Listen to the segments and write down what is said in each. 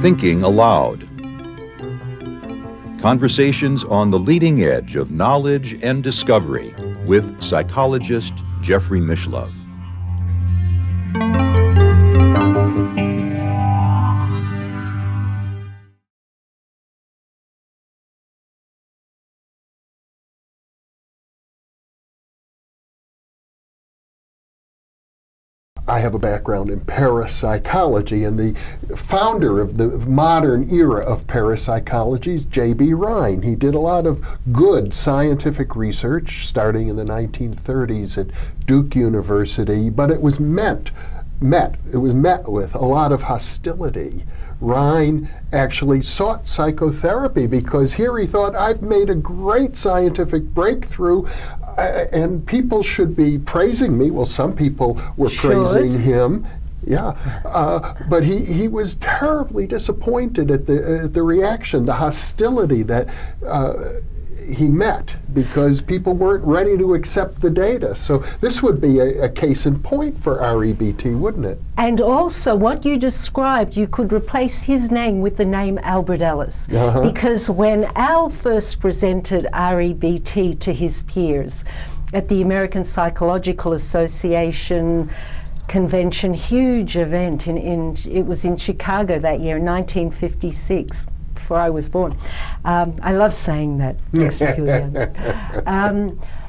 Thinking aloud. Conversations on the leading edge of knowledge and discovery with psychologist Joffe Mishlove. I have a background in parapsychology, and the founder of the modern era of parapsychology is J.B. Rhine. He did a lot of good scientific research starting in the 1930s at Duke University, but it was met with a lot of hostility. Rhine actually sought psychotherapy because here he thought, I've made a great scientific breakthrough and people should be praising me. Well, some people were praising him. Yeah, but he was terribly disappointed at the reaction, the hostility that he met, because people weren't ready to accept the data. So this would be a case in point for REBT, wouldn't it? And also what you described, you could replace his name with the name Albert Ellis. Because when Al first presented REBT to his peers at the American Psychological Association convention, huge event, it was in Chicago that year, 1956. Before I was born. I love saying that.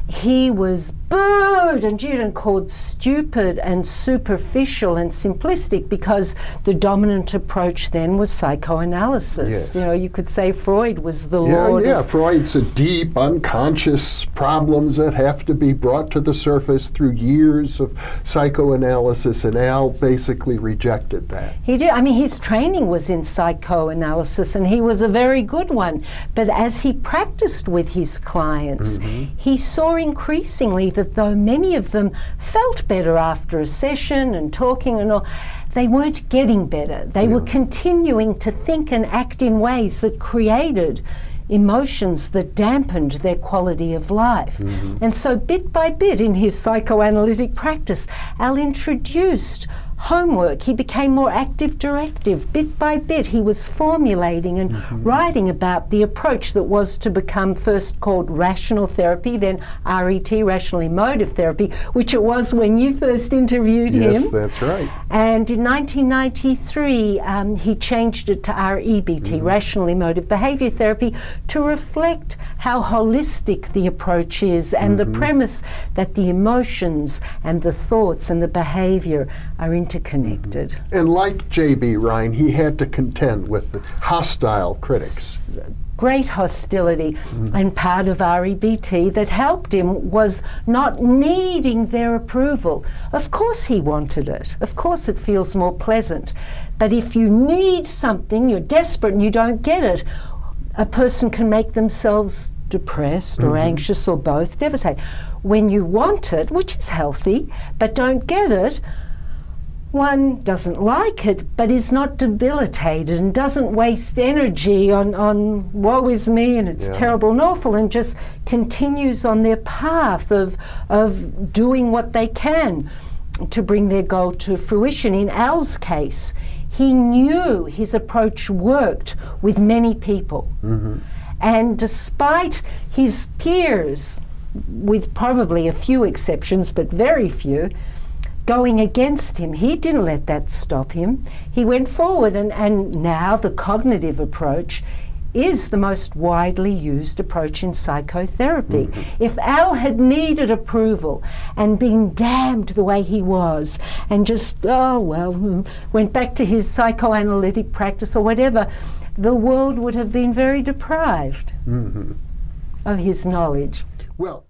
He was booed and jeered and called stupid and superficial and simplistic because the dominant approach then was psychoanalysis. Yes. You know, you could say Freud was the lord. Yeah, Freud's a deep, unconscious problems that have to be brought to the surface through years of psychoanalysis, and Al basically rejected that. He did. I mean, his training was in psychoanalysis, and he was a very good one. But as he practiced with his clients, he saw increasingly that though many of them felt better after a session and talking and all, they weren't getting better. They were continuing to think and act in ways that created emotions that dampened their quality of life. And so bit by bit in his psychoanalytic practice, Al introduced homework. He became more active directive. Bit by bit he was formulating and writing about the approach that was to become first called rational therapy, then RET, rational emotive therapy, which it was when you first interviewed him. Yes, that's right. And in 1993 he changed it to REBT, rational emotive behavior therapy, to reflect how holistic the approach is and the premise that the emotions and the thoughts and the behavior are interconnected. And like J.B. Rhine, he had to contend with the hostile critics. Great hostility. And part of REBT that helped him was not needing their approval. Of course he wanted it. Of course it feels more pleasant. But if you need something, you're desperate and you don't get it, a person can make themselves depressed or anxious or both, devastated. When you want it, which is healthy, but don't get it, one doesn't like it, but is not debilitated and doesn't waste energy on woe is me and it's terrible and awful, and just continues on their path of doing what they can to bring their goal to fruition. In Al's case, he knew his approach worked with many people. And despite his peers, with probably a few exceptions, but very few, going against him, he didn't let that stop him. He went forward, and now the cognitive approach is the most widely used approach in psychotherapy. If Al had needed approval and been damned the way he was and just, went back to his psychoanalytic practice or whatever, the world would have been very deprived of his knowledge. Well,